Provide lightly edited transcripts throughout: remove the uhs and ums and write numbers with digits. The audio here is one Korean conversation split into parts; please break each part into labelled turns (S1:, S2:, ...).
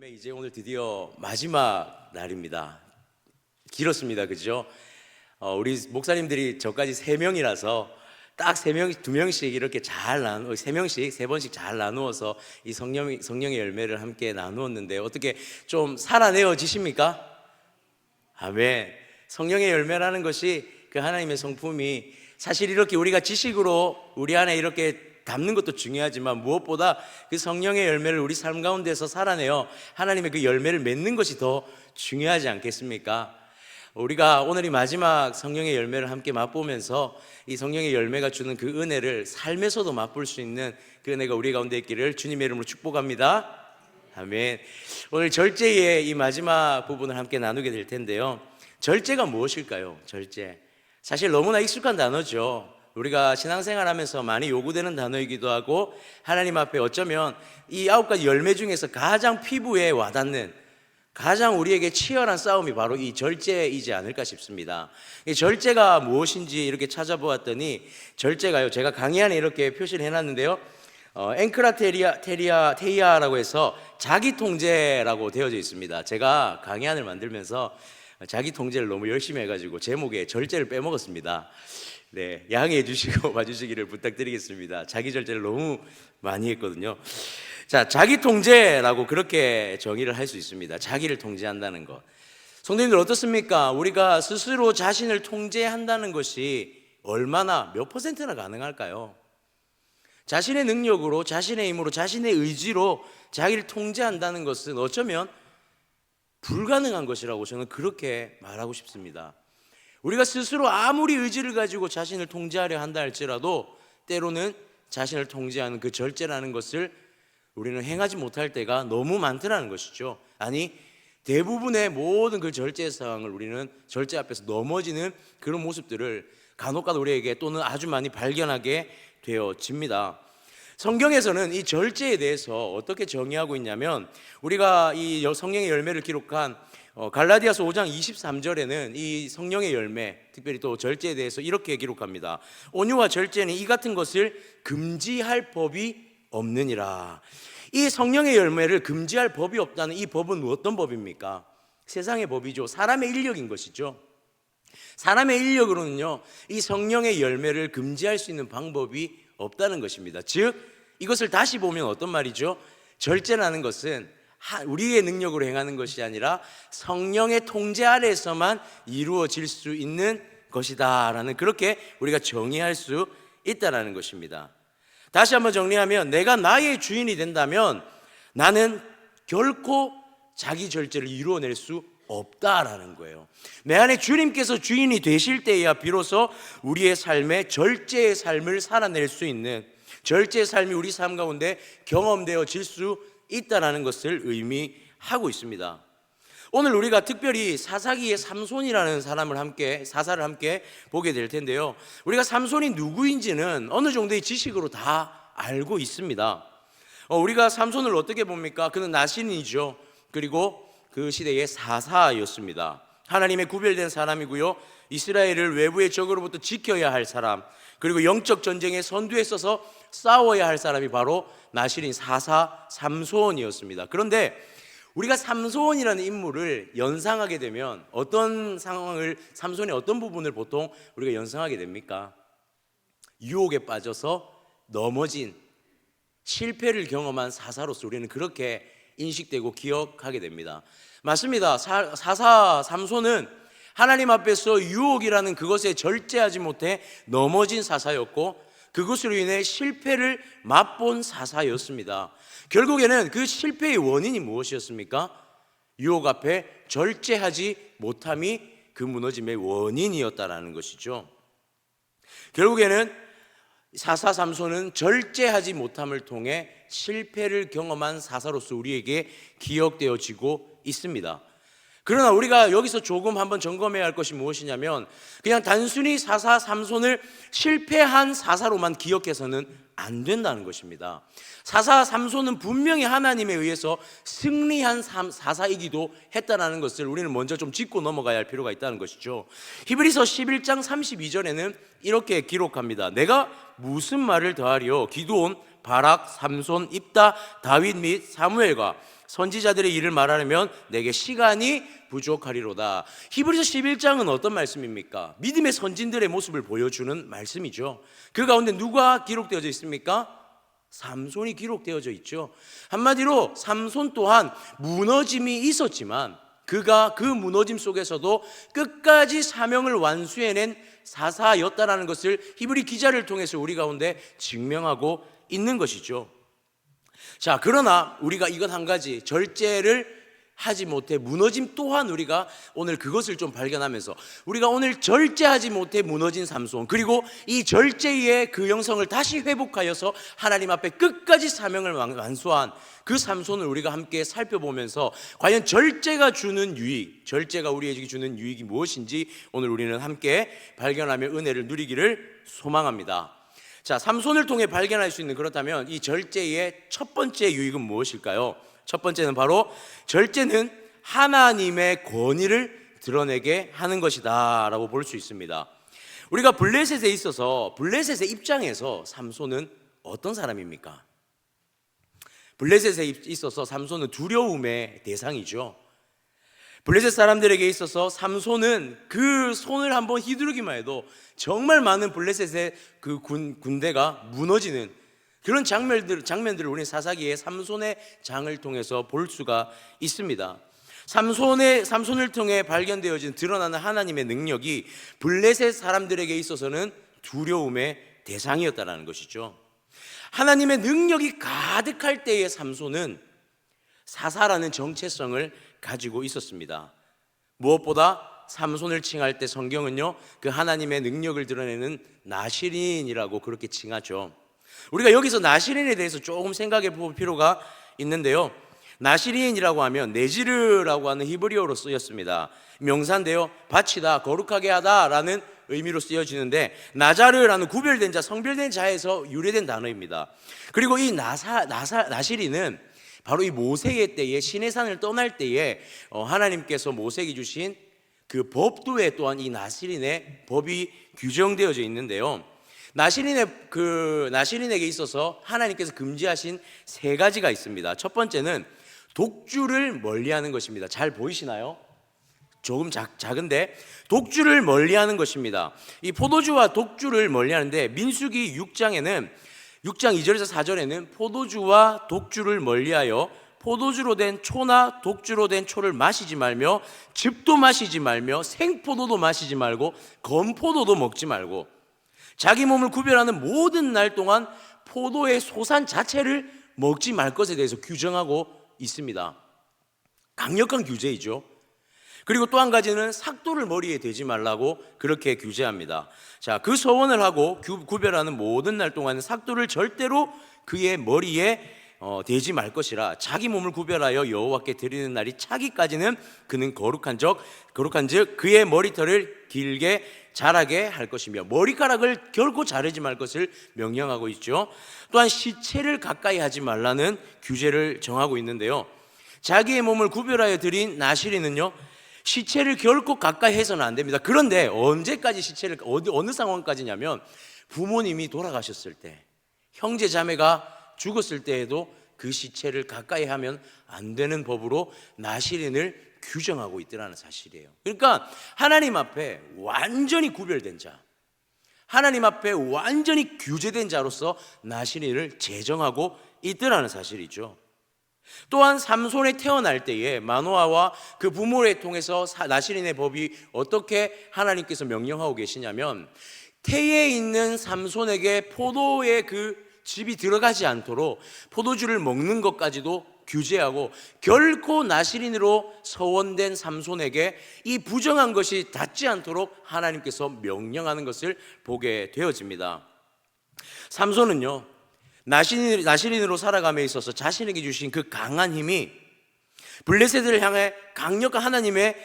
S1: 열매 이제 오늘 드디어 마지막 날입니다. 길었습니다, 그죠? 우리 목사님들이 저까지 3명이라서 딱 3명, 2명씩 이렇게 잘 나누, 3명씩 3번씩 잘 나누어서 이 성령의 열매를 함께 나누었는데 어떻게 좀 살아내어지십니까? 아멘. 성령의 열매라는 것이 그 하나님의 성품이 사실 이렇게 우리가 지식으로 우리 안에 이렇게 담는 것도 중요하지만 무엇보다 그 성령의 열매를 우리 삶 가운데서 살아내어 하나님의 그 열매를 맺는 것이 더 중요하지 않겠습니까? 우리가 오늘 이 마지막 성령의 열매를 함께 맛보면서 이 성령의 열매가 주는 그 은혜를 삶에서도 맛볼 수 있는 그 은혜가 우리 가운데 있기를 주님의 이름으로 축복합니다. 아멘. 오늘 절제의 이 마지막 부분을 함께 나누게 될 텐데요. 절제가 무엇일까요? 절제. 사실 너무나 익숙한 단어죠. 우리가 신앙생활 하면서 많이 요구되는 단어이기도 하고 하나님 앞에 어쩌면 이 9가지 열매 중에서 가장 피부에 와닿는 가장 우리에게 치열한 싸움이 바로 이 절제이지 않을까 싶습니다. 이 절제가 무엇인지 이렇게 찾아보았더니 절제가요, 제가 강의 안에 이렇게 표시를 해놨는데요, 엔크라테이아라고 해서 자기 통제라고 되어져 있습니다. 제가 강의안을 만들면서 자기 통제를 너무 열심히 해가지고 제목에 절제를 빼먹었습니다. 네, 양해해 주시고 봐주시기를 부탁드리겠습니다. 자기 절제를 너무 많이 했거든요. 자, 자기 통제라고 그렇게 정의를 할 수 있습니다. 자기를 통제한다는 것. 성도님들 어떻습니까? 우리가 스스로 자신을 통제한다는 것이 얼마나 몇 퍼센트나 가능할까요? 자신의 능력으로, 자신의 힘으로, 자신의 의지로 자기를 통제한다는 것은 어쩌면 불가능한 것이라고 저는 그렇게 말하고 싶습니다. 우리가 스스로 아무리 의지를 가지고 자신을 통제하려 한다 할지라도 때로는 자신을 통제하는 그 절제라는 것을 우리는 행하지 못할 때가 너무 많더라는 것이죠. 아니, 대부분의 모든 그 절제 상황을 우리는 절제 앞에서 넘어지는 그런 모습들을 간혹가다 우리에게 또는 아주 많이 발견하게 되어집니다. 성경에서는 이 절제에 대해서 어떻게 정의하고 있냐면, 우리가 이 성령의 열매를 기록한 갈라디아서 5장 23절에는 이 성령의 열매, 특별히 또 절제에 대해서 이렇게 기록합니다. 온유와 절제는 이 같은 것을 금지할 법이 없느니라. 이 성령의 열매를 금지할 법이 없다는 이 법은 어떤 법입니까? 세상의 법이죠. 사람의 인력인 것이죠. 사람의 인력으로는요, 이 성령의 열매를 금지할 수 있는 방법이 없다는 것입니다. 즉, 이것을 다시 보면 어떤 말이죠? 절제라는 것은 우리의 능력으로 행하는 것이 아니라 성령의 통제 아래에서만 이루어질 수 있는 것이다 라는, 그렇게 우리가 정의할 수 있다는 것입니다. 다시 한번 정리하면, 내가 나의 주인이 된다면 나는 결코 자기 절제를 이루어낼 수 없다라는 거예요. 내 안에 주님께서 주인이 되실 때야 비로소 우리의 삶에 절제의 삶을 살아낼 수 있는, 절제의 삶이 우리 삶 가운데 경험되어질 수 있다라는 것을 의미하고 있습니다. 오늘 우리가 특별히 사사기의 삼손이라는 사사를 함께 보게 될 텐데요, 우리가 삼손이 누구인지는 어느 정도의 지식으로 다 알고 있습니다. 우리가 삼손을 어떻게 봅니까? 그는 나신이죠. 그리고 그 시대의 사사였습니다. 하나님의 구별된 사람이고요, 이스라엘을 외부의 적으로부터 지켜야 할 사람, 그리고 영적 전쟁의 선두에 서서 싸워야 할 사람이 바로 나실인 사사 삼손이었습니다. 그런데 우리가 삼손이라는 인물을 연상하게 되면 어떤 상황을, 삼손의 어떤 부분을 보통 우리가 연상하게 됩니까? 유혹에 빠져서 넘어진, 실패를 경험한 사사로서 우리는 그렇게 인식되고 기억하게 됩니다. 맞습니다. 사사 삼손은 하나님 앞에서 유혹이라는 그것에 절제하지 못해 넘어진 사사였고, 그것으로 인해 실패를 맛본 사사였습니다. 결국에는 그 실패의 원인이 무엇이었습니까? 유혹 앞에 절제하지 못함이 그 무너짐의 원인이었다라는 것이죠. 결국에는 사사 삼손은 절제하지 못함을 통해 실패를 경험한 사사로서 우리에게 기억되어지고 있습니다. 그러나 우리가 여기서 조금 한번 점검해야 할 것이 무엇이냐면, 그냥 단순히 사사 삼손을 실패한 사사로만 기억해서는 안 된다는 것입니다. 사사 삼손은 분명히 하나님에 의해서 승리한 사사이기도 했다는 것을 우리는 먼저 좀 짚고 넘어가야 할 필요가 있다는 것이죠. 히브리서 11장 32절에는 이렇게 기록합니다. 내가 무슨 말을 더하리요? 기드온, 바락, 삼손, 입다, 다윗 및 사무엘과 선지자들의 일을 말하려면 내게 시간이 부족하리로다. 히브리서 11장은 어떤 말씀입니까? 믿음의 선진들의 모습을 보여주는 말씀이죠. 그 가운데 누가 기록되어져 있습니까? 삼손이 기록되어져 있죠. 한마디로 삼손 또한 무너짐이 있었지만 그가 그 무너짐 속에서도 끝까지 사명을 완수해낸 사사였다라는 것을 히브리 기자를 통해서 우리 가운데 증명하고 있는 것이죠. 자, 그러나 우리가 이것 한 가지, 절제를 하지 못해 무너짐 또한 우리가 오늘 그것을 좀 발견하면서 우리가 오늘 절제하지 못해 무너진 삼손, 그리고 이 절제의 그 영성을 다시 회복하여서 하나님 앞에 끝까지 사명을 완수한 그 삼손을 우리가 함께 살펴보면서 과연 절제가 주는 유익, 절제가 우리에게 주는 유익이 무엇인지 오늘 우리는 함께 발견하며 은혜를 누리기를 소망합니다. 자, 삼손을 통해 발견할 수 있는, 그렇다면 이 절제의 첫 번째 유익은 무엇일까요? 첫 번째는 바로 절제는 하나님의 권위를 드러내게 하는 것이다 라고 볼 수 있습니다. 우리가 블레셋에 있어서, 블레셋의 입장에서 삼손은 어떤 사람입니까? 블레셋에 있어서 삼손은 두려움의 대상이죠. 블레셋 사람들에게 있어서 삼손은 그 손을 한번 휘두르기만 해도 정말 많은 블레셋의 그 군대가 무너지는 그런 장면들을 우리는 사사기의 삼손의 장을 통해서 볼 수가 있습니다. 삼손을 통해 발견되어진 드러나는 하나님의 능력이 블레셋 사람들에게 있어서는 두려움의 대상이었다는 것이죠. 하나님의 능력이 가득할 때의 삼손은 사사라는 정체성을 가지고 있었습니다. 무엇보다 삼손을 칭할 때 성경은요, 그 하나님의 능력을 드러내는 나시린이라고 그렇게 칭하죠. 우리가 여기서 나시린에 대해서 조금 생각해 볼 필요가 있는데요, 나시린이라고 하면 네지르라고 하는 히브리어로 쓰였습니다. 명사인데요, 바치다, 거룩하게 하다 라는 의미로 쓰여지는데, 나자르라는 구별된 자, 성별된 자에서 유래된 단어입니다. 그리고 이 나시린은 바로 이 모세의 때에, 시내산을 떠날 때에 하나님께서 모세에게 주신 그 법도에 또한 이 나시린의 법이 규정되어져 있는데요, 나시린에게 있어서 하나님께서 금지하신 세 가지가 있습니다. 첫 번째는 독주를 멀리하는 것입니다. 잘 보이시나요? 조금 작은데 독주를 멀리하는 것입니다. 이 포도주와 독주를 멀리하는데, 민수기 6장에는 6장 2절에서 4절에는 포도주와 독주를 멀리하여 포도주로 된 초나 독주로 된 초를 마시지 말며 즙도 마시지 말며 생포도도 마시지 말고 건포도도 먹지 말고 자기 몸을 구별하는 모든 날 동안 포도의 소산 자체를 먹지 말 것에 대해서 규정하고 있습니다. 강력한 규제이죠. 그리고 또 한 가지는 삭도를 머리에 대지 말라고 그렇게 규제합니다. 자, 그 서원을 하고 구별하는 모든 날 동안은 삭도를 절대로 그의 머리에 대지 말 것이라. 자기 몸을 구별하여 여호와께 드리는 날이 차기까지는 그는 거룩한즉 그의 머리털을 길게 자라게 할 것이며 머리카락을 결코 자르지 말 것을 명령하고 있죠. 또한 시체를 가까이 하지 말라는 규제를 정하고 있는데요, 자기의 몸을 구별하여 드린 나시린은요, 시체를 결코 가까이 해서는 안 됩니다. 그런데 언제까지 어느 상황까지냐면 부모님이 돌아가셨을 때, 형제 자매가 죽었을 때에도 그 시체를 가까이 하면 안 되는 법으로 나시린을 규정하고 있더라는 사실이에요. 그러니까 하나님 앞에 완전히 구별된 자, 하나님 앞에 완전히 규제된 자로서 나시린을 제정하고 있더라는 사실이죠. 또한 삼손에 태어날 때에 마노아와 그 부모를 통해서 나시린의 법이 어떻게 하나님께서 명령하고 계시냐면, 태에 있는 삼손에게 포도의 그 즙이 들어가지 않도록 포도주를 먹는 것까지도 규제하고, 결코 나시린으로 서원된 삼손에게 이 부정한 것이 닿지 않도록 하나님께서 명령하는 것을 보게 되어집니다. 삼손은요, 나시린으로 살아감에 있어서 자신에게 주신 그 강한 힘이 블레셋을 향해 강력한 하나님의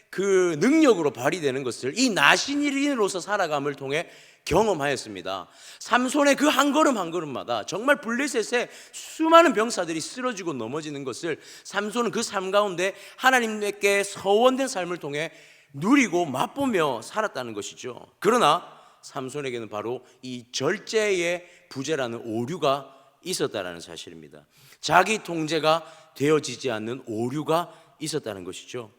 S1: 그 능력으로 발휘되는 것을 이 나시린으로서 살아감을 통해 경험하였습니다. 삼손의 그 한 걸음 한 걸음마다 정말 블레셋의 수많은 병사들이 쓰러지고 넘어지는 것을 삼손은 그 삶 가운데 하나님께 서원된 삶을 통해 누리고 맛보며 살았다는 것이죠. 그러나 삼손에게는 바로 이 절제의 부재라는 오류가 있었다는 사실입니다. 자기 통제가 되어지지 않는 오류가 있었다는 것이죠.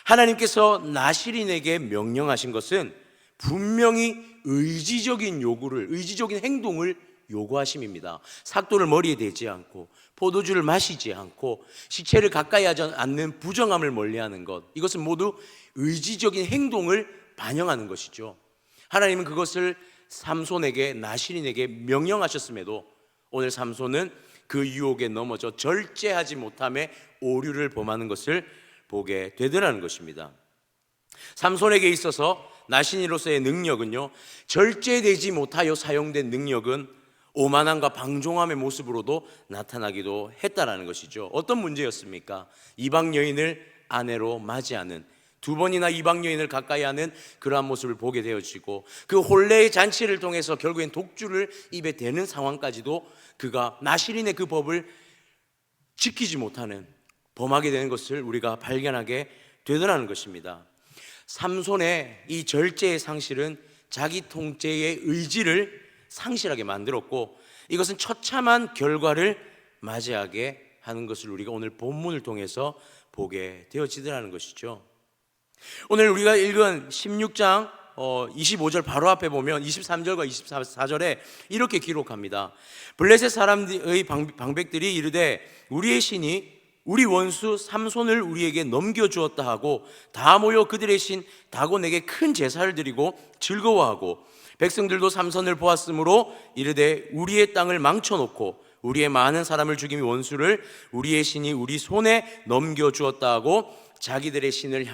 S1: 하나님께서 나실인에게 명령하신 것은 분명히 의지적인 행동을 요구하심입니다. 삭도를 머리에 대지 않고 포도주를 마시지 않고 시체를 가까이 하지 않는 부정함을 멀리하는 것, 이것은 모두 의지적인 행동을 반영하는 것이죠. 하나님은 그것을 삼손에게, 나실인에게 명령하셨음에도 오늘 삼손은 그 유혹에 넘어져 절제하지 못함에 오류를 범하는 것을 보게 되더라는 것입니다. 삼손에게 있어서 나실인으로서의 능력은요, 절제되지 못하여 사용된 능력은 오만함과 방종함의 모습으로도 나타나기도 했다라는 것이죠. 어떤 문제였습니까? 이방 여인을 아내로 맞이하는, 두 번이나 이방 여인을 가까이 하는 그러한 모습을 보게 되어지고, 그 혼례의 잔치를 통해서 결국엔 독주를 입에 대는 상황까지도 그가 나실인의 그 법을 지키지 못하는, 범하게 되는 것을 우리가 발견하게 되더라는 것입니다. 삼손의 이 절제의 상실은 자기 통제의 의지를 상실하게 만들었고, 이것은 처참한 결과를 맞이하게 하는 것을 우리가 오늘 본문을 통해서 보게 되어지더라는 것이죠. 오늘 우리가 읽은 16장 25절 바로 앞에 보면 23절과 24절에 이렇게 기록합니다. 블레셋 사람의 방백들이 이르되 우리의 신이 우리 원수 삼손을 우리에게 넘겨주었다 하고 다 모여 그들의 신 다곤에게 큰 제사를 드리고 즐거워하고, 백성들도 삼손을 보았으므로 이르되 우리의 땅을 망쳐놓고 우리의 많은 사람을 죽인 원수를 우리의 신이 우리 손에 넘겨주었다 하고 자기들의 신을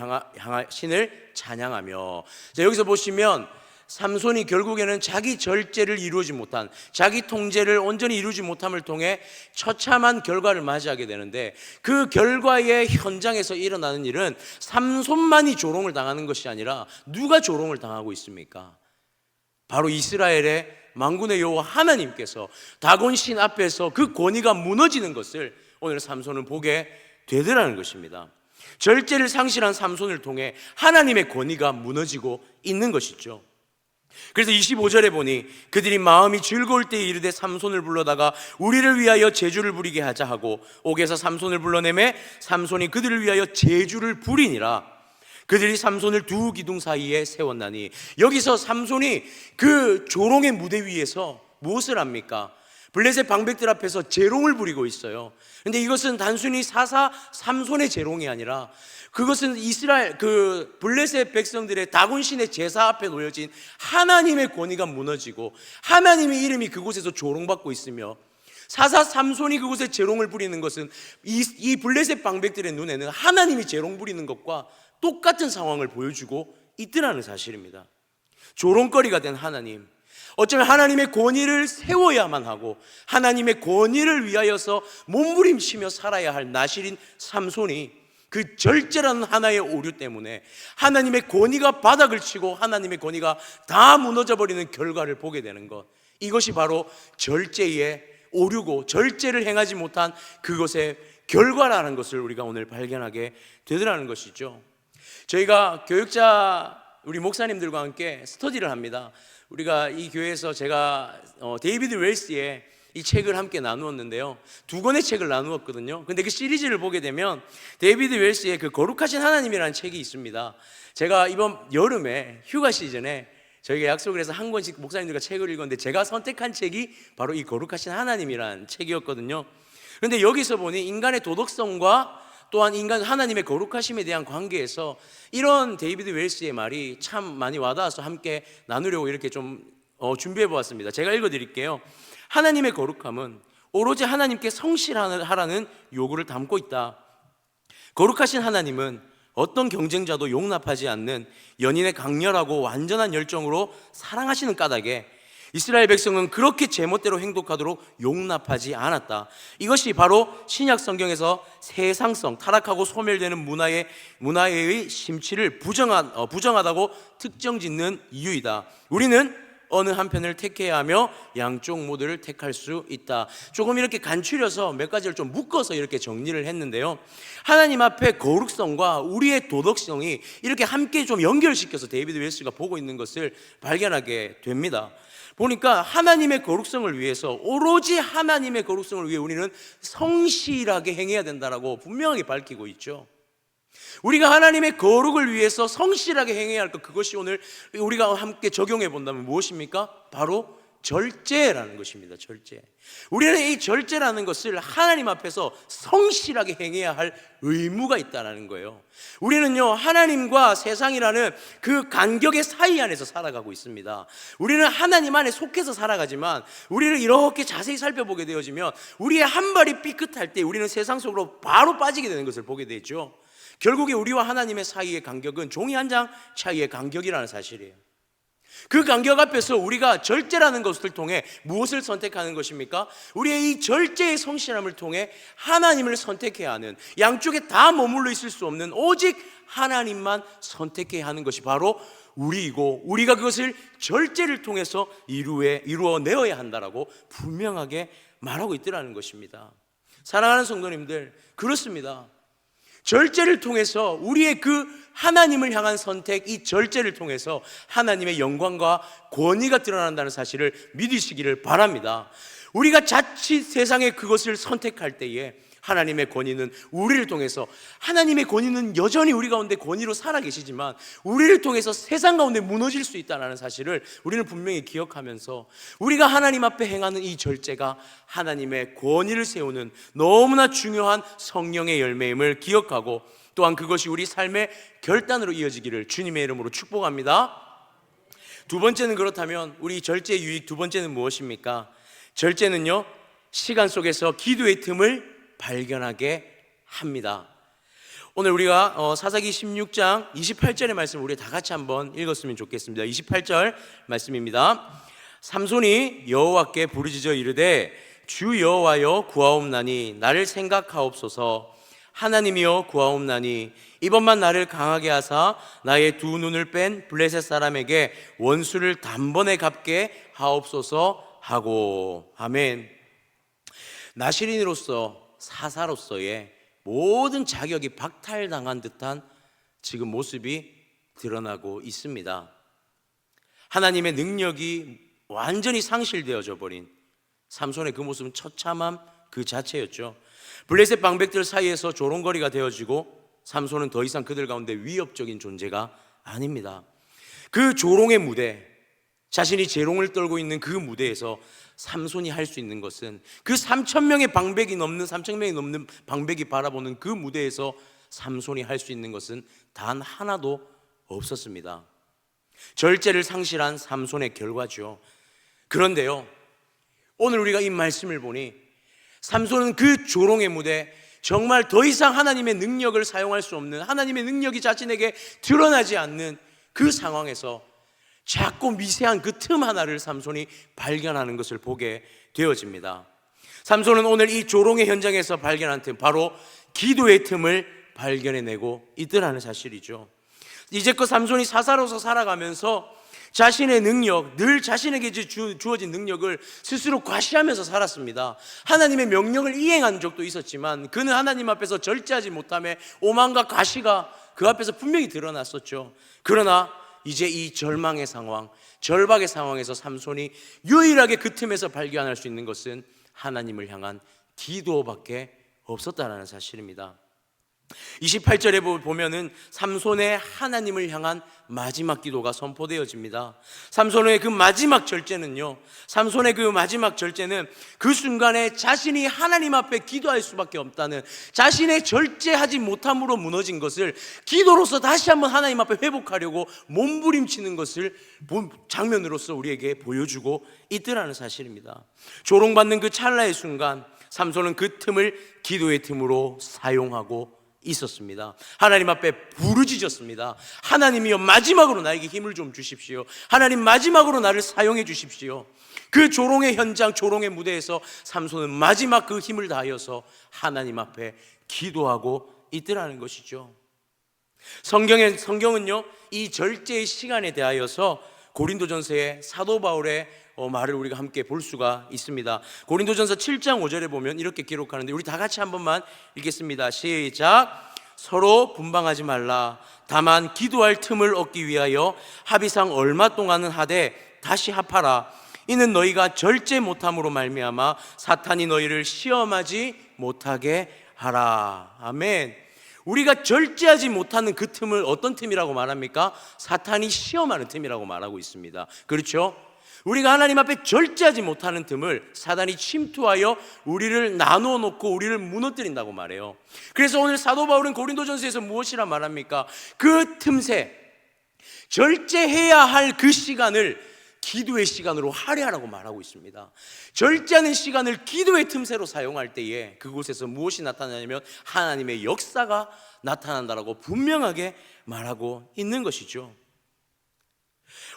S1: 찬양하며. 자, 여기서 보시면 삼손이 결국에는 자기 절제를 이루지 못한, 자기 통제를 온전히 이루지 못함을 통해 처참한 결과를 맞이하게 되는데, 그 결과의 현장에서 일어나는 일은 삼손만이 조롱을 당하는 것이 아니라 누가 조롱을 당하고 있습니까? 바로 이스라엘의 만군의 여호와 하나님께서 다곤 신 앞에서 그 권위가 무너지는 것을 오늘 삼손은 보게 되더라는 것입니다. 절제를 상실한 삼손을 통해 하나님의 권위가 무너지고 있는 것이죠. 그래서 25절에 보니 그들이 마음이 즐거울 때에 이르되 삼손을 불러다가 우리를 위하여 제주를 부리게 하자 하고 옥에서 삼손을 불러내매 삼손이 그들을 위하여 제주를 부리니라. 그들이 삼손을 두 기둥 사이에 세웠나니. 여기서 삼손이 그 조롱의 무대 위에서 무엇을 합니까? 블레셋 방백들 앞에서 재롱을 부리고 있어요. 근데 이것은 단순히 사사 삼손의 재롱이 아니라 그것은 이스라엘 그 블레셋 백성들의 다곤신의 제사 앞에 놓여진 하나님의 권위가 무너지고 하나님의 이름이 그곳에서 조롱받고 있으며, 사사 삼손이 그곳에 재롱을 부리는 것은 이 블레셋 방백들의 눈에는 하나님이 재롱 부리는 것과 똑같은 상황을 보여주고 있더라는 사실입니다. 조롱거리가 된 하나님, 어쩌면 하나님의 권위를 세워야만 하고 하나님의 권위를 위하여서 몸부림치며 살아야 할 나실인 삼손이 그 절제라는 하나의 오류 때문에 하나님의 권위가 바닥을 치고 하나님의 권위가 다 무너져버리는 결과를 보게 되는 것, 이것이 바로 절제의 오류고 절제를 행하지 못한 그것의 결과라는 것을 우리가 오늘 발견하게 되더라는 것이죠. 저희가 교육자 우리 목사님들과 함께 스터디를 합니다. 우리가 이 교회에서 제가 데이비드 웰스의 이 책을 함께 나누었는데요, 두 권의 책을 나누었거든요. 근데 그 시리즈를 보게 되면 데이비드 웰스의 그 거룩하신 하나님이라는 책이 있습니다. 제가 이번 여름에 휴가 시즌에 저희가 약속을 해서 한 권씩 목사님들과 책을 읽었는데 제가 선택한 책이 바로 이 거룩하신 하나님이라는 책이었거든요. 그런데 여기서 보니 인간의 도덕성과 또한 인간 하나님의 거룩하심에 대한 관계에서 이런 데이비드 웰스의 말이 참 많이 와닿아서 함께 나누려고 이렇게 좀 준비해 보았습니다. 제가 읽어드릴게요. 하나님의 거룩함은 오로지 하나님께 성실하라는 요구를 담고 있다. 거룩하신 하나님은 어떤 경쟁자도 용납하지 않는 연인의 강렬하고 완전한 열정으로 사랑하시는 까닭에 이스라엘 백성은 그렇게 제멋대로 행동하도록 용납하지 않았다. 이것이 바로 신약 성경에서 세상성, 타락하고 소멸되는 문화의 심취를 부정하다고 특정짓는 이유이다. 우리는 어느 한편을 택해야 하며 양쪽 모두를 택할 수 있다. 조금 이렇게 간추려서 몇 가지를 좀 묶어서 이렇게 정리를 했는데요, 하나님 앞에 거룩성과 우리의 도덕성이 이렇게 함께 좀 연결시켜서 데이비드 웰스가 보고 있는 것을 발견하게 됩니다. 보니까 하나님의 거룩성을 위해서, 오로지 하나님의 거룩성을 위해 우리는 성실하게 행해야 된다라고 분명하게 밝히고 있죠. 우리가 하나님의 거룩을 위해서 성실하게 행해야 할 것, 그것이 오늘 우리가 함께 적용해 본다면 무엇입니까? 바로 절제라는 것입니다. 절제. 우리는 이 절제라는 것을 하나님 앞에서 성실하게 행해야 할 의무가 있다는 거예요. 우리는요, 하나님과 세상이라는 그 간격의 사이 안에서 살아가고 있습니다. 우리는 하나님 안에 속해서 살아가지만, 우리를 이렇게 자세히 살펴보게 되어지면 우리의 한 발이 삐끗할 때 우리는 세상 속으로 바로 빠지게 되는 것을 보게 되죠. 결국에 우리와 하나님의 사이의 간격은 종이 한 장 차이의 간격이라는 사실이에요. 그 간격 앞에서 우리가 절제라는 것을 통해 무엇을 선택하는 것입니까? 우리의 이 절제의 성실함을 통해 하나님을 선택해야 하는, 양쪽에 다 머물러 있을 수 없는 오직 하나님만 선택해야 하는 것이 바로 우리이고, 우리가 그것을 절제를 통해서 이루어내어야 한다라고 분명하게 말하고 있더라는 것입니다. 사랑하는 성도님들, 그렇습니다. 절제를 통해서 우리의 그 하나님을 향한 선택, 이 절제를 통해서 하나님의 영광과 권위가 드러난다는 사실을 믿으시기를 바랍니다. 우리가 자칫 세상에 그것을 선택할 때에 하나님의 권위는 우리를 통해서, 하나님의 권위는 여전히 우리 가운데 권위로 살아계시지만 우리를 통해서 세상 가운데 무너질 수 있다는 사실을 우리는 분명히 기억하면서, 우리가 하나님 앞에 행하는 이 절제가 하나님의 권위를 세우는 너무나 중요한 성령의 열매임을 기억하고, 또한 그것이 우리 삶의 결단으로 이어지기를 주님의 이름으로 축복합니다. 두 번째는, 그렇다면 우리 절제의 유익 두 번째는 무엇입니까? 절제는요, 시간 속에서 기도의 틈을 발견하게 합니다. 오늘 우리가 사사기 16장 28절의 말씀을 우리 다 같이 한번 읽었으면 좋겠습니다. 28절 말씀입니다. 삼손이 여호와께 부르짖어 이르되 주 여호와여 구하옵나니 나를 생각하옵소서. 하나님이여 구하옵나니 이번만 나를 강하게 하사 나의 두 눈을 뺀 블레셋 사람에게 원수를 단번에 갚게 하옵소서 하고. 아멘. 나실인으로서, 사사로서의 모든 자격이 박탈당한 듯한 지금 모습이 드러나고 있습니다. 하나님의 능력이 완전히 상실되어져 버린 삼손의 그 모습은 처참함 그 자체였죠. 블레셋 방백들 사이에서 조롱거리가 되어지고 삼손은 더 이상 그들 가운데 위협적인 존재가 아닙니다. 그 조롱의 무대, 자신이 재롱을 떨고 있는 그 무대에서 삼손이 할 수 있는 것은, 그 3,000명의 방백이 바라보는 그 무대에서 삼손이 할 수 있는 것은 단 하나도 없었습니다. 절제를 상실한 삼손의 결과죠. 그런데요, 오늘 우리가 이 말씀을 보니 삼손은 그 조롱의 무대, 정말 더 이상 하나님의 능력을 사용할 수 없는, 하나님의 능력이 자신에게 드러나지 않는 그 상황에서 작고 미세한 그 틈 하나를 삼손이 발견하는 것을 보게 되어집니다. 삼손은 오늘 이 조롱의 현장에서 발견한 틈, 바로 기도의 틈을 발견해내고 있더라는 사실이죠. 이제껏 삼손이 사사로서 살아가면서 자신의 능력, 늘 자신에게 주어진 능력을 스스로 과시하면서 살았습니다. 하나님의 명령을 이행한 적도 있었지만 그는 하나님 앞에서 절제하지 못함에 오만과 과시가 그 앞에서 분명히 드러났었죠. 그러나 이제 이 절망의 상황, 절박의 상황에서 삼손이 유일하게 그 틈에서 발견할 수 있는 것은 하나님을 향한 기도밖에 없었다는 사실입니다. 28절에 보면은 삼손의 하나님을 향한 마지막 기도가 선포되어집니다. 삼손의 그 마지막 절제는요, 그 순간에 자신이 하나님 앞에 기도할 수밖에 없다는, 자신의 절제하지 못함으로 무너진 것을 기도로서 다시 한번 하나님 앞에 회복하려고 몸부림치는 것을 본 장면으로서 우리에게 보여주고 있더라는 사실입니다. 조롱받는 그 찰나의 순간 삼손은 그 틈을 기도의 틈으로 사용하고 있었습니다. 하나님 앞에 부르짖었습니다. 하나님이여, 마지막으로 나에게 힘을 좀 주십시오. 하나님, 마지막으로 나를 사용해 주십시오. 그 조롱의 현장, 조롱의 무대에서 삼손은 마지막 그 힘을 다하여서 하나님 앞에 기도하고 있더라는 것이죠. 성경은요, 이 절제의 시간에 대하여서 고린도전서의 사도 바울의 말을 우리가 함께 볼 수가 있습니다. 고린도전서 7장 5절에 보면 이렇게 기록하는데, 우리 다 같이 한 번만 읽겠습니다. 시작. 서로 분방하지 말라. 다만 기도할 틈을 얻기 위하여 합의상 얼마 동안은 하되 다시 합하라. 이는 너희가 절제 못함으로 말미암아 사탄이 너희를 시험하지 못하게 하라. 아멘. 우리가 절제하지 못하는 그 틈을 어떤 틈이라고 말합니까? 사탄이 시험하는 틈이라고 말하고 있습니다. 그렇죠? 우리가 하나님 앞에 절제하지 못하는 틈을 사단이 침투하여 우리를 나누어 놓고 우리를 무너뜨린다고 말해요. 그래서 오늘 사도 바울은 고린도전서에서 무엇이라 말합니까? 그 틈새, 절제해야 할 그 시간을 기도의 시간으로 할애하라고 말하고 있습니다. 절제하는 시간을 기도의 틈새로 사용할 때에 그곳에서 무엇이 나타나냐면 하나님의 역사가 나타난다라고 분명하게 말하고 있는 것이죠.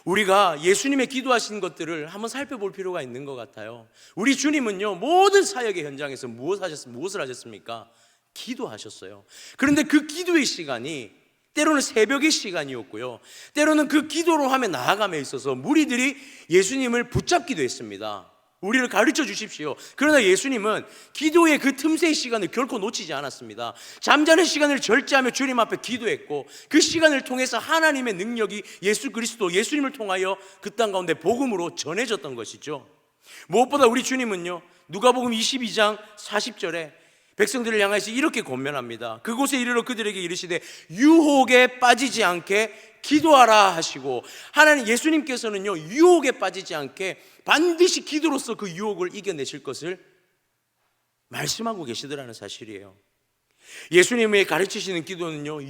S1: 우리가 예수님의 기도하신 것들을 한번 살펴볼 필요가 있는 것 같아요. 우리 주님은요, 모든 사역의 현장에서 무엇을 하셨습니까? 기도하셨어요. 그런데 그 기도의 시간이 때로는 새벽의 시간이었고요, 때로는 그 기도로 하며 나아감에 있어서 무리들이 예수님을 붙잡기도 했습니다. 우리를 가르쳐 주십시오. 그러나 예수님은 기도의 그 틈새의 시간을 결코 놓치지 않았습니다. 잠자는 시간을 절제하며 주님 앞에 기도했고, 그 시간을 통해서 하나님의 능력이 예수 그리스도, 예수님을 통하여 그 땅 가운데 복음으로 전해졌던 것이죠. 무엇보다 우리 주님은요, 누가복음 22장 40절에 백성들을 향해서 이렇게 권면합니다. 그곳에 이르러 그들에게 이르시되 유혹에 빠지지 않게 기도하라 하시고, 하나님 예수님께서는요, 유혹에 빠지지 않게 반드시 기도로서 그 유혹을 이겨내실 것을 말씀하고 계시더라는 사실이에요. 예수님의 가르치시는 기도는요,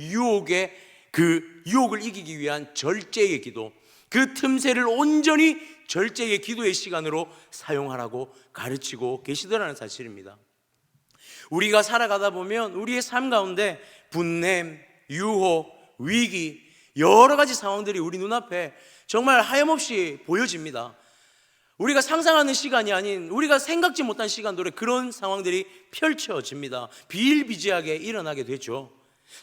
S1: 그 유혹을 이기기 위한 절제의 기도, 그 틈새를 온전히 절제의 기도의 시간으로 사용하라고 가르치고 계시더라는 사실입니다. 우리가 살아가다 보면 우리의 삶 가운데 분냄, 유혹, 위기, 여러 가지 상황들이 우리 눈앞에 정말 하염없이 보여집니다. 우리가 상상하는 시간이 아닌, 우리가 생각지 못한 시간들에 그런 상황들이 펼쳐집니다. 비일비재하게 일어나게 되죠.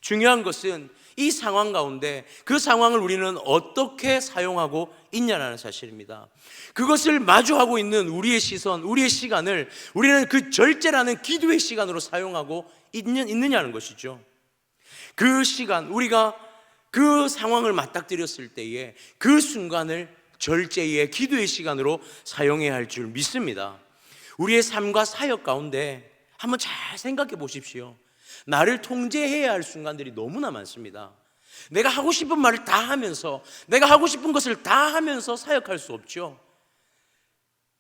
S1: 중요한 것은 이 상황 가운데 그 상황을 우리는 어떻게 사용하고 있냐는 사실입니다. 그것을 마주하고 있는 우리의 시선, 우리의 시간을 우리는 그 절제라는 기도의 시간으로 사용하고 있느냐는 것이죠. 그 시간, 우리가 그 상황을 맞닥뜨렸을 때에 그 순간을 절제의 기도의 시간으로 사용해야 할 줄 믿습니다. 우리의 삶과 사역 가운데 한번 잘 생각해 보십시오. 나를 통제해야 할 순간들이 너무나 많습니다. 내가 하고 싶은 말을 다 하면서, 내가 하고 싶은 것을 다 하면서 사역할 수 없죠.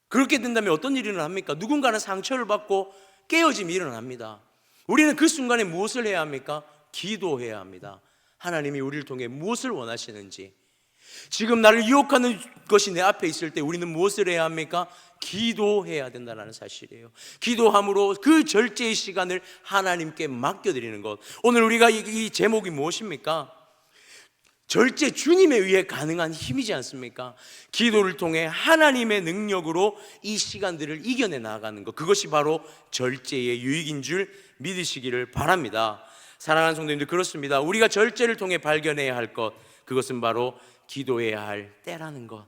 S1: 그렇게 된다면 어떤 일이 일어납니까? 누군가는 상처를 받고 깨어짐이 일어납니다. 우리는 그 순간에 무엇을 해야 합니까? 기도해야 합니다. 하나님이 우리를 통해 무엇을 원하시는지, 지금 나를 유혹하는 것이 내 앞에 있을 때 우리는 무엇을 해야 합니까? 기도해야 된다는 사실이에요. 기도함으로 그 절제의 시간을 하나님께 맡겨드리는 것. 오늘 우리가 이 제목이 무엇입니까? 절제, 주님에 의해 가능한 힘이지 않습니까? 기도를 통해 하나님의 능력으로 이 시간들을 이겨내 나가는 것, 그것이 바로 절제의 유익인 줄 믿으시기를 바랍니다. 사랑하는 성도님들, 그렇습니다. 우리가 절제를 통해 발견해야 할 것, 그것은 바로 기도해야 할 때라는 것,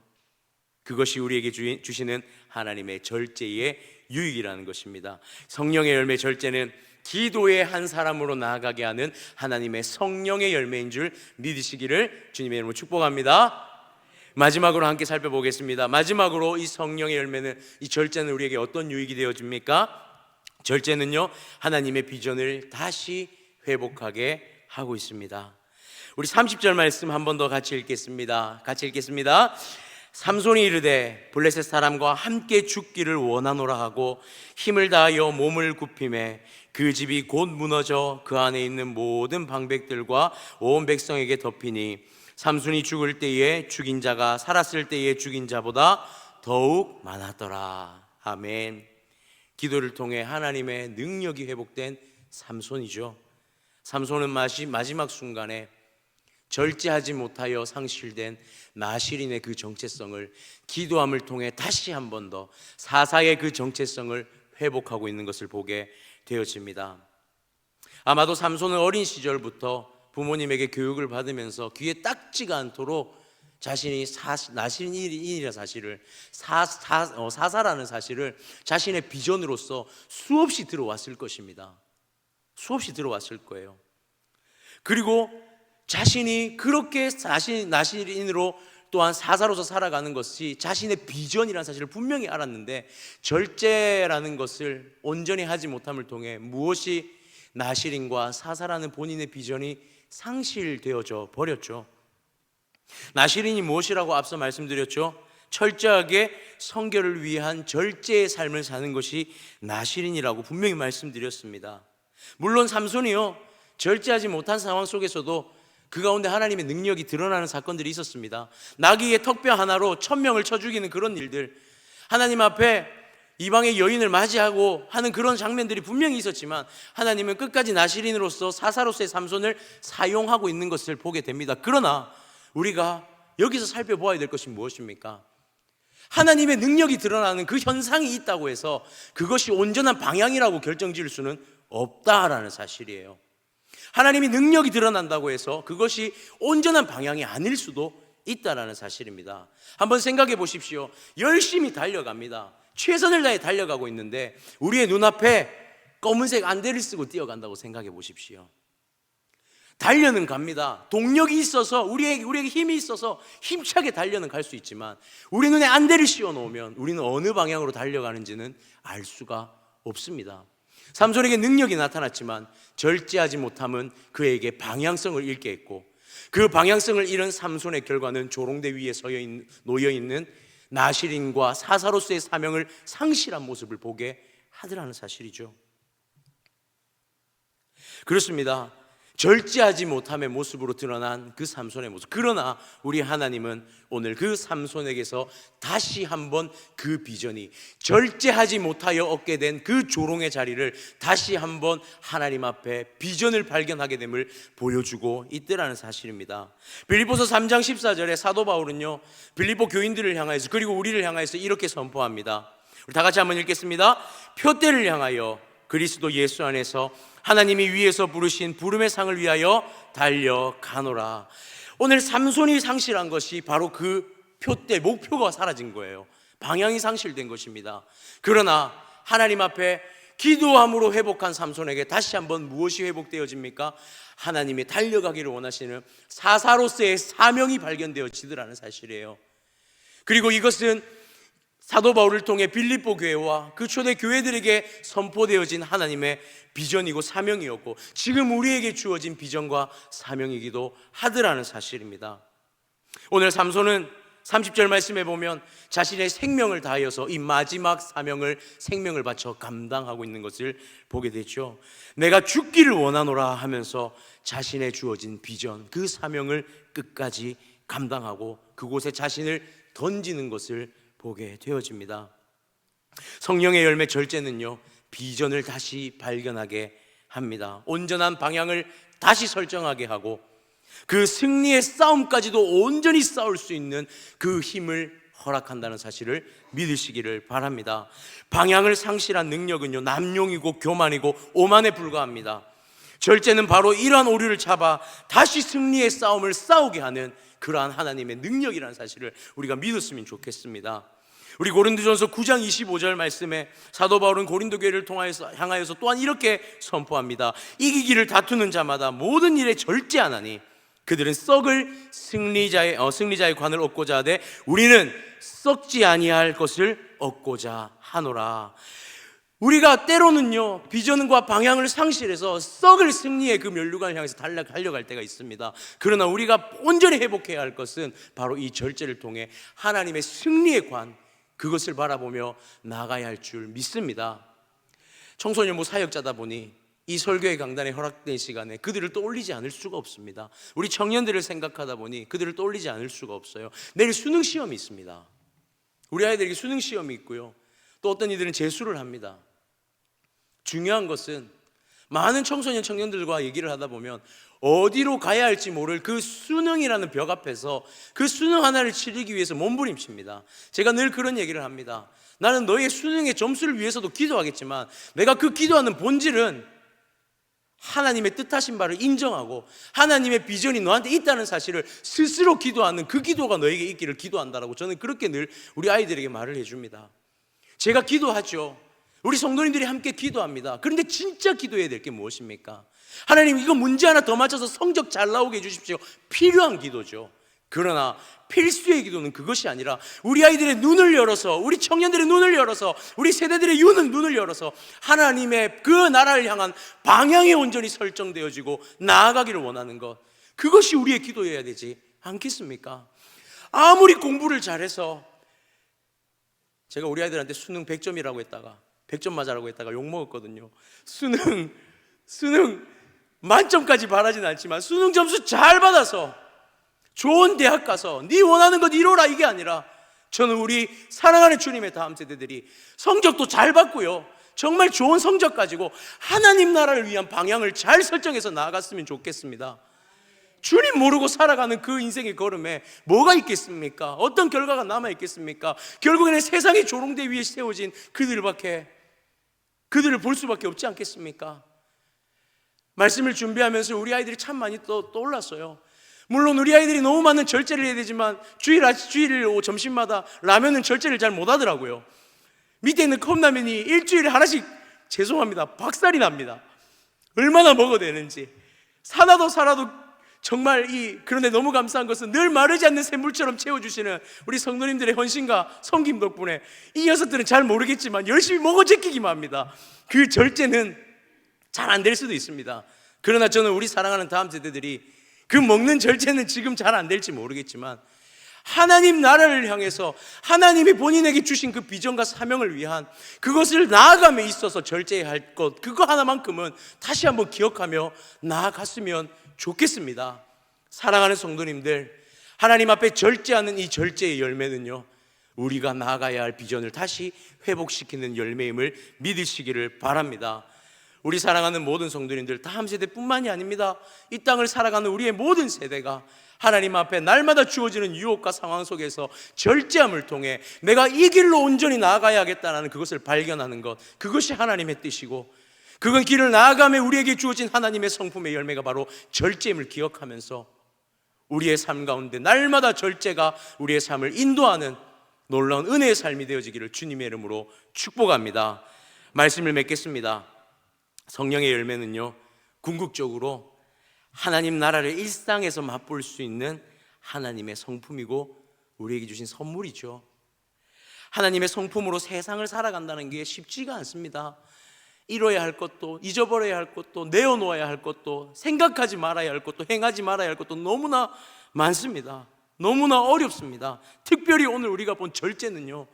S1: 그것이 우리에게 주시는 하나님의 절제의 유익이라는 것입니다. 성령의 열매 절제는 기도의 한 사람으로 나아가게 하는 하나님의 성령의 열매인 줄 믿으시기를 주님의 이름으로 축복합니다. 마지막으로 함께 살펴보겠습니다. 마지막으로 이 성령의 열매는, 이 절제는 우리에게 어떤 유익이 되어집니까? 절제는요, 하나님의 비전을 다시 회복하게 하고 있습니다. 우리 30절 말씀 한 번 더 같이 읽겠습니다. 삼손이 이르되 블레셋 사람과 함께 죽기를 원하노라 하고 힘을 다하여 몸을 굽히매 그 집이 곧 무너져 그 안에 있는 모든 방백들과 온 백성에게 덮이니 삼손이 죽을 때에 죽인 자가 살았을 때에 죽인 자보다 더욱 많았더라. 아멘. 기도를 통해 하나님의 능력이 회복된 삼손이죠. 삼손은 마지막 순간에 절제하지 못하여 상실된 나실인의 그 정체성을 기도함을 통해 다시 한 번 더 사사의 그 정체성을 회복하고 있는 것을 보게 되어집니다. 아마도 삼손은 어린 시절부터 부모님에게 교육을 받으면서 귀에 딱지가 않도록 자신이 나신인이라는 사실을, 사사라는 사실을 자신의 비전으로서 수없이 들어왔을 것입니다. 수없이 들어왔을 거예요. 그리고 자신이 그렇게 나신인으로 또한 사사로서 살아가는 것이 자신의 비전이라는 사실을 분명히 알았는데, 절제라는 것을 온전히 하지 못함을 통해 무엇이 나실인과 사사라는 본인의 비전이 상실되어져 버렸죠. 나실인이 무엇이라고 앞서 말씀드렸죠? 철저하게 성결을 위한 절제의 삶을 사는 것이 나실인이라고 분명히 말씀드렸습니다. 물론 삼손이요, 절제하지 못한 상황 속에서도 그 가운데 하나님의 능력이 드러나는 사건들이 있었습니다. 나귀의 턱뼈 하나로 1000명을 쳐 죽이는 그런 일들, 하나님 앞에 이방의 여인을 맞이하고 하는 그런 장면들이 분명히 있었지만, 하나님은 끝까지 나실인으로서 사사로서의 삼손을 사용하고 있는 것을 보게 됩니다. 그러나 우리가 여기서 살펴보아야 될 것이 무엇입니까? 하나님의 능력이 드러나는 그 현상이 있다고 해서 그것이 온전한 방향이라고 결정지을 수는 없다라는 사실이에요. 하나님이 능력이 드러난다고 해서 그것이 온전한 방향이 아닐 수도 있다라는 사실입니다. 한번 생각해 보십시오. 열심히 달려갑니다. 최선을 다해 달려가고 있는데 우리의 눈앞에 검은색 안대를 쓰고 뛰어간다고 생각해 보십시오. 달려는 갑니다. 동력이 있어서 우리에게 힘이 있어서 힘차게 달려는 갈 수 있지만, 우리 눈에 안대를 씌워 놓으면 우리는 어느 방향으로 달려가는지는 알 수가 없습니다. 삼손에게 능력이 나타났지만 절제하지 못함은 그에게 방향성을 잃게 했고, 그 방향성을 잃은 삼손의 결과는 조롱대 위에 놓여있는 나실인과 사사로서의 사명을 상실한 모습을 보게 하더라는 사실이죠. 그렇습니다. 절제하지 못함의 모습으로 드러난 그 삼손의 모습. 그러나 우리 하나님은 오늘 그 삼손에게서 다시 한번 그 비전이, 절제하지 못하여 얻게 된 그 조롱의 자리를 다시 한번 하나님 앞에 비전을 발견하게 됨을 보여주고 있더라는 사실입니다. 빌립보서 3장 14절에 사도 바울은요, 빌립보 교인들을 향하여서, 그리고 우리를 향하여서 이렇게 선포합니다. 우리 다 같이 한번 읽겠습니다. 표대를 향하여 그리스도 예수 안에서 하나님이 위에서 부르신 부름의 상을 위하여 달려가노라. 오늘 삼손이 상실한 것이 바로 그 표대, 목표가 사라진 거예요. 방향이 상실된 것입니다. 그러나 하나님 앞에 기도함으로 회복한 삼손에게 다시 한번 무엇이 회복되어집니까? 하나님이 달려가기를 원하시는 사사로서의 사명이 발견되어지더라는 사실이에요. 그리고 이것은 사도 바울을 통해 빌립보 교회와 그 초대 교회들에게 선포되어진 하나님의 비전이고 사명이었고, 지금 우리에게 주어진 비전과 사명이기도 하더라는 사실입니다. 오늘 삼손은 30절 말씀에 보면 자신의 생명을 다하여서 이 마지막 사명을, 생명을 바쳐 감당하고 있는 것을 보게 되죠. 내가 죽기를 원하노라 하면서 자신의 주어진 비전, 그 사명을 끝까지 감당하고 그곳에 자신을 던지는 것을 보게 되어집니다. 성령의 열매 절제는요, 비전을 다시 발견하게 합니다. 온전한 방향을 다시 설정하게 하고 그 승리의 싸움까지도 온전히 싸울 수 있는 그 힘을 허락한다는 사실을 믿으시기를 바랍니다. 방향을 상실한 능력은요, 남용이고 교만이고 오만에 불과합니다. 절제는 바로 이러한 오류를 잡아 다시 승리의 싸움을 싸우게 하는 그러한 하나님의 능력이라는 사실을 우리가 믿었으면 좋겠습니다. 우리 고린도전서 9장 25절 말씀에 사도 바울은 고린도 교회를 향하여서 또한 이렇게 선포합니다. 이기기를 다투는 자마다 모든 일에 절제하나니 그들은 썩을 승리자의 관을 얻고자 하되 우리는 썩지 아니할 것을 얻고자 하노라. 우리가 때로는요, 비전과 방향을 상실해서 썩을 승리의 그 면류관을 향해서 달려갈 때가 있습니다. 그러나 우리가 온전히 회복해야 할 것은 바로 이 절제를 통해 하나님의 승리의 관, 그것을 바라보며 나가야 할 줄 믿습니다. 청소년부 사역자다 보니 이 설교의 강단에 허락된 시간에 그들을 떠올리지 않을 수가 없습니다. 우리 청년들을 생각하다 보니 그들을 떠올리지 않을 수가 없어요. 내일 수능 시험이 있습니다. 우리 아이들에게 수능 시험이 있고요, 또 어떤 이들은 재수를 합니다. 중요한 것은 많은 청년들과 얘기를 하다 보면 어디로 가야 할지 모를 그 수능이라는 벽 앞에서 그 수능 하나를 치르기 위해서 몸부림칩니다. 제가 늘 그런 얘기를 합니다. 나는 너의 수능의 점수를 위해서도 기도하겠지만 내가 그 기도하는 본질은 하나님의 뜻하신 바를 인정하고 하나님의 비전이 너한테 있다는 사실을 스스로 기도하는 그 기도가 너에게 있기를 기도한다라고 저는 그렇게 늘 우리 아이들에게 말을 해줍니다. 제가 기도하죠. 우리 성도님들이 함께 기도합니다. 그런데 진짜 기도해야 될 게 무엇입니까? 하나님, 이거 문제 하나 더 맞춰서 성적 잘 나오게 해주십시오. 필요한 기도죠. 그러나 필수의 기도는 그것이 아니라 우리 아이들의 눈을 열어서, 우리 청년들의 눈을 열어서, 우리 세대들의 눈을 열어서 하나님의 그 나라를 향한 방향이 온전히 설정되어지고 나아가기를 원하는 것, 그것이 우리의 기도여야 되지 않겠습니까? 아무리 공부를 잘해서, 제가 우리 아이들한테 수능 100점이라고 했다가 100점 맞아라고 했다가 욕먹었거든요. 수능 만점까지 바라진 않지만 수능 점수 잘 받아서 좋은 대학 가서 네 원하는 것 이루라, 이게 아니라 저는 우리 사랑하는 주님의 다음 세대들이 성적도 잘 받고요, 정말 좋은 성적 가지고 하나님 나라를 위한 방향을 잘 설정해서 나아갔으면 좋겠습니다. 주님 모르고 살아가는 그 인생의 걸음에 뭐가 있겠습니까? 어떤 결과가 남아 있겠습니까? 결국에는 세상의 조롱대 위에 세워진 그들을 볼 수밖에 없지 않겠습니까? 말씀을 준비하면서 우리 아이들이 참 많이 떠올랐어요. 물론 우리 아이들이 너무 많은 절제를 해야 되지만 주일 점심마다 라면은 절제를 잘 못하더라고요. 밑에 있는 컵라면이 일주일에 하나씩, 죄송합니다, 박살이 납니다. 얼마나 먹어야 되는지. 살아도 정말 그런데 너무 감사한 것은 늘 마르지 않는 샘물처럼 채워주시는 우리 성도님들의 헌신과 섬김 덕분에 이 녀석들은 잘 모르겠지만 열심히 먹어 제끼기만 합니다. 그 절제는 잘 안 될 수도 있습니다. 그러나 저는 우리 사랑하는 다음 세대들이 그 먹는 절제는 지금 잘 안 될지 모르겠지만 하나님 나라를 향해서 하나님이 본인에게 주신 그 비전과 사명을 위한 그것을 나아감에 있어서 절제해야 할 것, 그거 하나만큼은 다시 한번 기억하며 나아갔으면 좋겠습니다. 사랑하는 성도님들, 하나님 앞에 절제하는 이 절제의 열매는요, 우리가 나아가야 할 비전을 다시 회복시키는 열매임을 믿으시기를 바랍니다. 우리 사랑하는 모든 성도님들, 다음 세대뿐만이 아닙니다. 이 땅을 살아가는 우리의 모든 세대가 하나님 앞에 날마다 주어지는 유혹과 상황 속에서 절제함을 통해 내가 이 길로 온전히 나아가야겠다는 그것을 발견하는 것, 그것이 하나님의 뜻이고, 그건 길을 나아가며 우리에게 주어진 하나님의 성품의 열매가 바로 절제임을 기억하면서 우리의 삶 가운데 날마다 절제가 우리의 삶을 인도하는 놀라운 은혜의 삶이 되어지기를 주님의 이름으로 축복합니다. 말씀을 맺겠습니다. 성령의 열매는요, 궁극적으로 하나님 나라를 일상에서 맛볼 수 있는 하나님의 성품이고 우리에게 주신 선물이죠. 하나님의 성품으로 세상을 살아간다는 게 쉽지가 않습니다. 이뤄야 할 것도, 잊어버려야 할 것도, 내어놓아야 할 것도, 생각하지 말아야 할 것도, 행하지 말아야 할 것도 너무나 많습니다. 너무나 어렵습니다. 특별히 오늘 우리가 본 절제는요,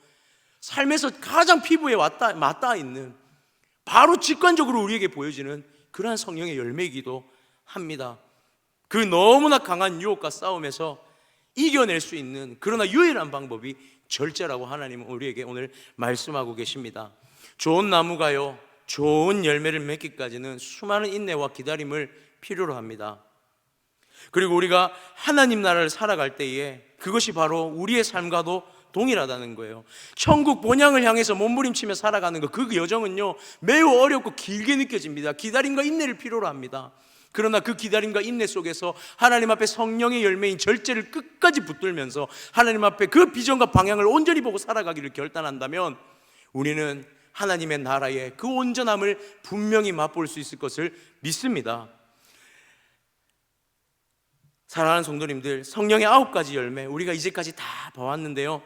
S1: 삶에서 가장 피부에 맞닿아 있는, 바로 직관적으로 우리에게 보여지는 그러한 성령의 열매이기도 합니다. 그 너무나 강한 유혹과 싸움에서 이겨낼 수 있는, 그러나 유일한 방법이 절제라고 하나님은 우리에게 오늘 말씀하고 계십니다. 좋은 나무가요, 좋은 열매를 맺기까지는 수많은 인내와 기다림을 필요로 합니다. 그리고 우리가 하나님 나라를 살아갈 때에 그것이 바로 우리의 삶과도 동일하다는 거예요. 천국 본향을 향해서 몸부림치며 살아가는 그 여정은요, 매우 어렵고 길게 느껴집니다. 기다림과 인내를 필요로 합니다. 그러나 그 기다림과 인내 속에서 하나님 앞에 성령의 열매인 절제를 끝까지 붙들면서 하나님 앞에 그 비전과 방향을 온전히 보고 살아가기를 결단한다면 우리는 하나님의 나라의 그 온전함을 분명히 맛볼 수 있을 것을 믿습니다. 사랑하는 성도님들, 성령의 9가지 열매, 우리가 이제까지 다 봐왔는데요,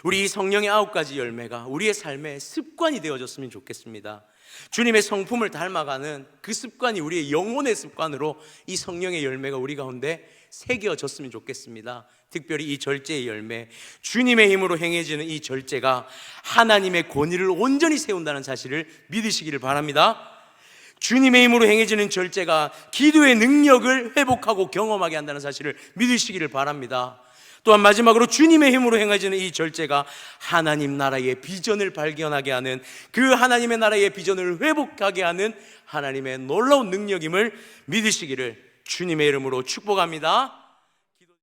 S1: 우리 이 성령의 9가지 열매가 우리의 삶의 습관이 되어졌으면 좋겠습니다. 주님의 성품을 닮아가는 그 습관이 우리의 영혼의 습관으로 이 성령의 열매가 우리 가운데 새겨졌으면 좋겠습니다. 특별히 이 절제의 열매, 주님의 힘으로 행해지는 이 절제가 하나님의 권위를 온전히 세운다는 사실을 믿으시기를 바랍니다. 주님의 힘으로 행해지는 절제가 기도의 능력을 회복하고 경험하게 한다는 사실을 믿으시기를 바랍니다. 또한 마지막으로 주님의 힘으로 행해지는 이 절제가 하나님 나라의 비전을 발견하게 하는, 그 하나님의 나라의 비전을 회복하게 하는 하나님의 놀라운 능력임을 믿으시기를 주님의 이름으로 축복합니다.